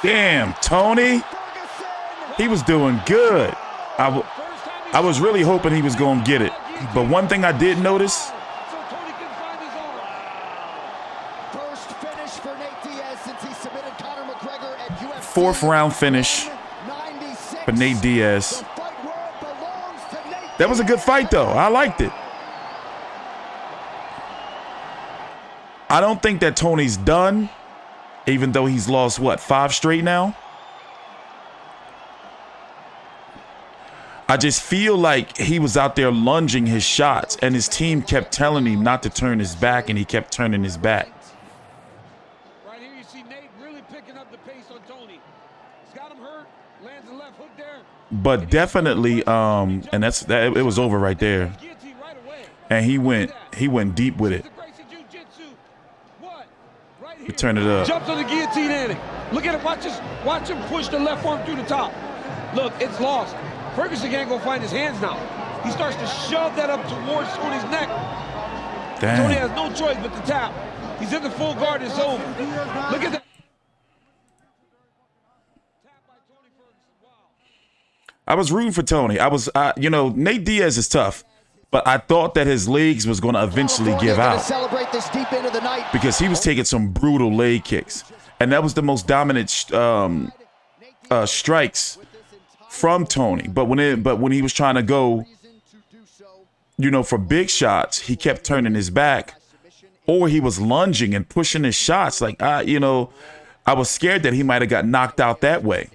Damn, Tony. He was doing good. I was really hoping he was going to get it. But one thing I did notice. Fourth round finish for Nate Diaz. That was a good fight, though. I liked it. I don't think that Tony's done, even though he's lost, what, 5 straight now? I just feel like he was out there lunging his shots, and his team kept telling him not to turn his back, and he kept turning his back. Right here you see Nate really picking up the pace on Tony. He's got him hurt, lands a left hook there. But definitely, and it was over right there. And he went deep with it. He turned it up. Jumps on the guillotine Annie. Look at him, watch him push the left arm through the top. Look, it's lost. Ferguson can't go find his hands now. He starts to shove that up towards Tony's neck. Damn. Tony has no choice but to tap. He's in the full guard, it's over. Look at that. I was rooting for Tony. Nate Diaz is tough, but I thought that his legs was going to eventually give out because he was taking some brutal leg kicks, and that was the most dominant strikes from Tony. But when he was trying to go, for big shots, he kept turning his back, or he was lunging and pushing his shots. Like I was scared that he might have got knocked out that way.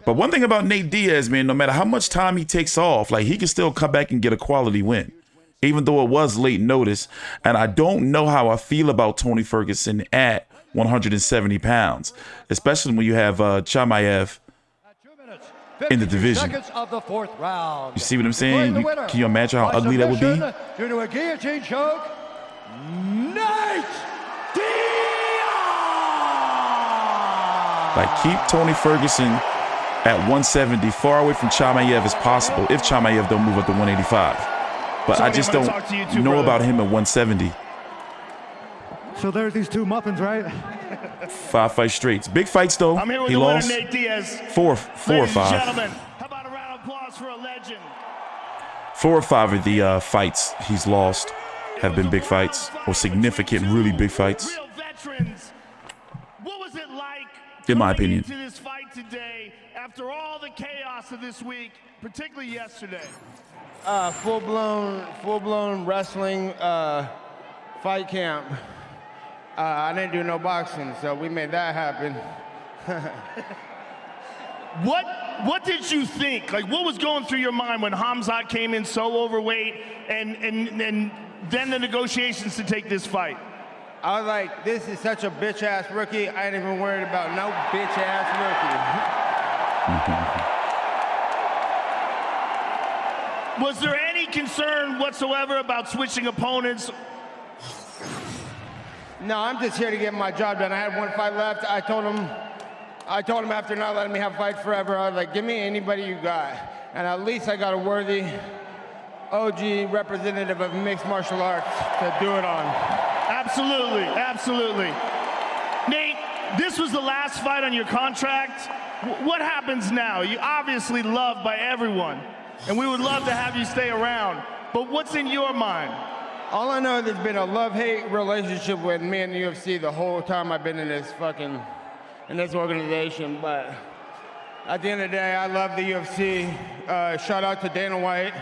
But one thing about Nate Diaz, man, no matter how much time he takes off, like he can still come back and get a quality win, even though it was late notice. And I don't know how I feel about Tony Ferguson at 170 pounds, especially when you have Chimaev in the division. Of the 4th round. You see what I'm saying? Can you imagine how ugly that would be? Due to a guillotine choke, Nate Diaz! Like, keep Tony Ferguson at 170, far away from Chimaev as possible, if Chimaev don't move up to 185. But I just don't know about him at 170. So there's these 2 muffins, right? 5 fight straights. Big fights, though. I'm here with he the lost. winner, Nate Diaz. Four or Ladies five. and gentlemen, how about a round of applause for a legend? 4 or 5 of the fights he's lost have been big fights, or significant, really big fights. Real veterans. What was it like, in my opinion, to this fight today after all the chaos of this week, particularly yesterday? Full-blown wrestling fight camp. I didn't do no boxing, so we made that happen. What did you think? Like, what was going through your mind when Hamzat came in so overweight and then the negotiations to take this fight? I was like, this is such a bitch-ass rookie. I ain't even worried about no bitch-ass rookie. Was there any concern whatsoever about switching opponents? No, I'm just here to get my job done. I had 1 fight left. I told him after not letting me have fights forever, I was like, give me anybody you got. And at least I got a worthy OG representative of mixed martial arts to do it on. Absolutely, absolutely. Nate, this was the last fight on your contract. What happens now? You're obviously loved by everyone, and we would love to have you stay around. But what's in your mind? All I know, there's been a love-hate relationship with me and the UFC the whole time I've been in this organization. But at the end of the day, I love the UFC. Shout out to Dana White,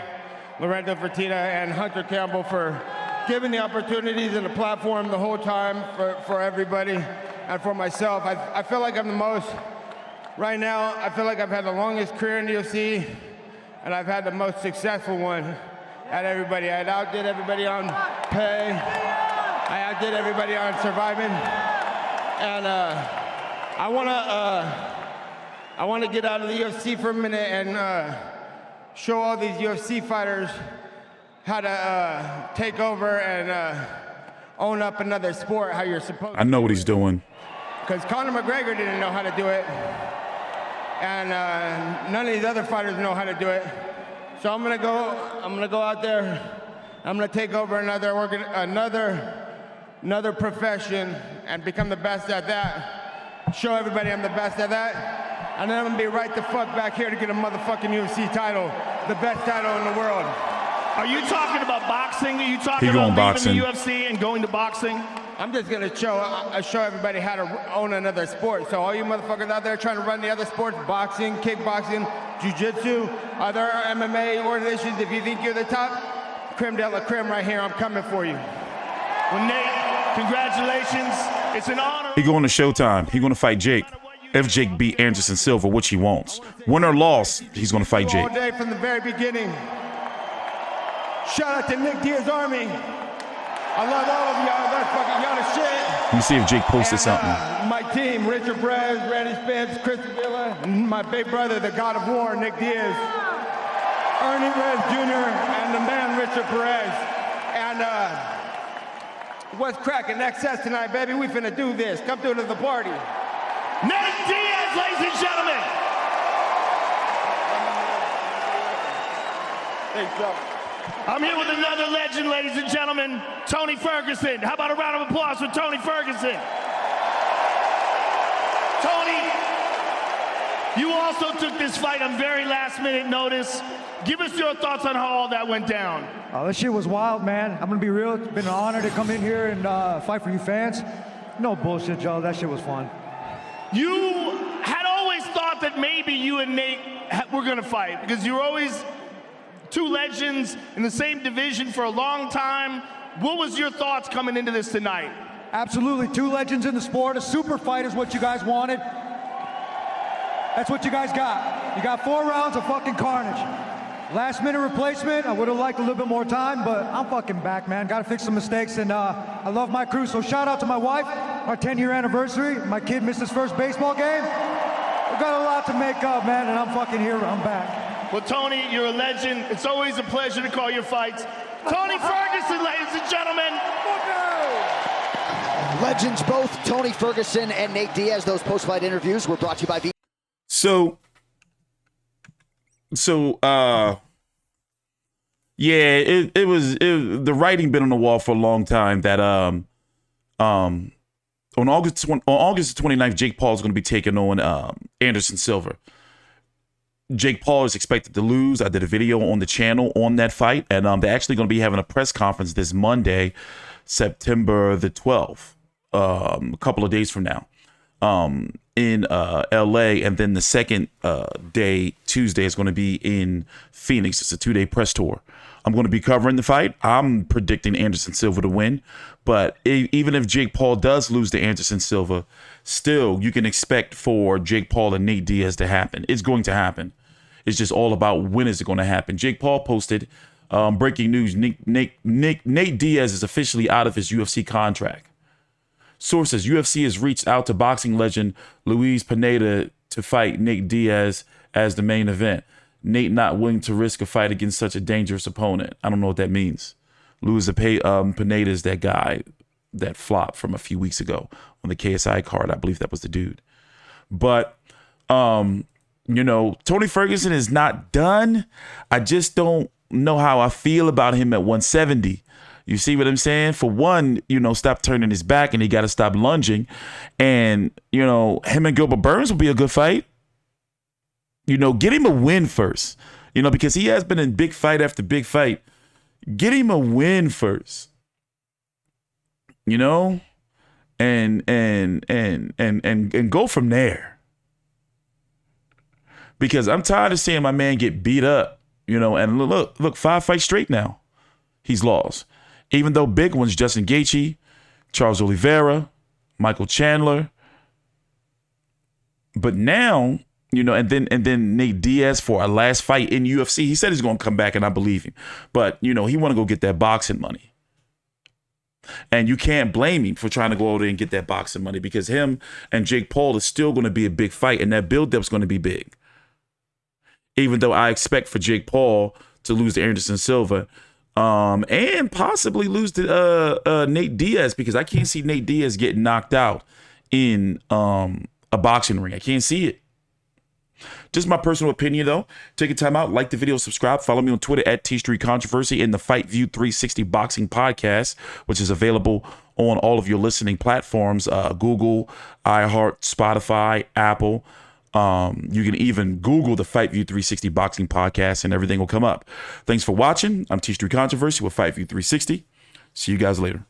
Lorenzo Fertitta, and Hunter Campbell for giving the opportunities and the platform the whole time for everybody and for myself. I feel like I'm the most, right now, I feel like I've had the longest career in the UFC, and I've had the most successful one. At everybody. I outdid everybody on pay. I outdid everybody on surviving. And I wanna get out of the UFC for a minute and show all these UFC fighters how to take over and own up another sport how you're supposed to. I know what he's doing. Because Conor McGregor didn't know how to do it. And none of these other fighters know how to do it. So I'm gonna go out there. I'm gonna take over another profession and become the best at that. show everybody I'm the best at that. And then I'm gonna be right the fuck back here to get a motherfucking UFC title, the best title in the world. Are you talking about boxing? Are you talking about leaving boxing. the UFC and going to boxing? I'm just gonna show everybody how to own another sport. So all you motherfuckers out there trying to run the other sports, boxing, kickboxing, jiu-jitsu, other MMA organizations, if you think you're the top, creme de la creme right here, I'm coming for you. Well, Nate, congratulations. It's an honor. He going to Showtime. He going to fight Jake. If Jake beat Anderson Silva, which he wants. Win or loss, he's going to fight Jake. All day from the very beginning. Shout out to Nick Diaz Army. I love all of y'all. That's fucking y'all the shit. Let me see if Jake posted something. My team, Richard Perez, Randy Spence, Chris Villa, and my big brother, the God of War, Nick Diaz, Ernie Reyes Jr., and the man, Richard Perez. And what's cracking? Excess tonight, baby. We finna do this. Come through to the party. Nate Diaz, ladies and gentlemen. Thanks, y'all. I'm here with another legend, ladies and gentlemen, Tony Ferguson. How about a round of applause for Tony Ferguson? Tony, you also took this fight on very last minute notice. Give us your thoughts on how all that went down. Oh, that shit was wild, man. I'm gonna be real. It's been an honor to come in here and fight for you fans. No bullshit, Joe. That shit was fun. You had always thought that maybe you and Nate were gonna fight because you were always two legends in the same division for a long time. What was your thoughts coming into this tonight? Absolutely, two legends in the sport. A super fight is what you guys wanted. That's what you guys got. You got 4 rounds of fucking carnage. Last minute replacement, I would have liked a little bit more time, but I'm fucking back, man. Gotta fix some mistakes, and I love my crew. So shout out to my wife, our 10-year anniversary. My kid missed his first baseball game. We've got a lot to make up, man, and I'm fucking here. I'm back. Well, Tony, you're a legend. It's always a pleasure to call your fights. Tony Ferguson, ladies and gentlemen. Legends both, Tony Ferguson and Nate Diaz. Those post-fight interviews were brought to you by yeah, it was the writing been on the wall for a long time that on August 29th, Jake Paul is going to be taking on Anderson Silva. Jake Paul is expected to lose. I did a video on the channel on that fight, and they're actually going to be having a press conference this Monday, September the 12th, a couple of days from now, in LA, and then the second day, Tuesday, is going to be in Phoenix. It's a 2-day press tour. I'm going to be covering the fight. I'm predicting Anderson Silva to win, but even if Jake Paul does lose to Anderson Silva, still you can expect for Jake Paul and Nate Diaz to happen. It's going to happen. It's just all about when is it going to happen. Jake Paul posted breaking news: Nate Diaz is officially out of his UFC contract. Sources: UFC has reached out to boxing legend Luis Pineda to fight Nate Diaz as the main event. Nate not willing to risk a fight against such a dangerous opponent. I don't know what that means. Luis Pineda is that guy that flopped from a few weeks ago on the KSI card. I believe that was the dude. But, Tony Ferguson is not done. I just don't know how I feel about him at 170. You see what I'm saying? For one, stop turning his back, and he got to stop lunging. And, him and Gilbert Burns will be a good fight. Get him a win first, because he has been in big fight after big fight. Get him a win first, and go from there. Because I'm tired of seeing my man get beat up, and look, 5 fights straight now he's lost. Even though big ones, Justin Gaethje, Charles Oliveira, Michael Chandler. But now, and then Nate Diaz for a last fight in UFC. He said he's going to come back, and I believe him. But, he want to go get that boxing money. And you can't blame him for trying to go over there and get that boxing money, because him and Jake Paul is still going to be a big fight, and that build-up's going to be big. Even though I expect for Jake Paul to lose to Anderson Silva, and possibly lose to Nate Diaz, because I can't see Nate Diaz getting knocked out in a boxing ring. I can't see it. Just my personal opinion, though. Take a time out, like the video, subscribe, follow me on Twitter at T Street Controversy, and the Fight View 360 Boxing Podcast, which is available on all of your listening platforms, Google, iHeart, Spotify, Apple. You can even Google the Fight View 360 Boxing Podcast and everything will come up. Thanks for watching. I'm T Street Controversy with Fight View 360. See you guys later.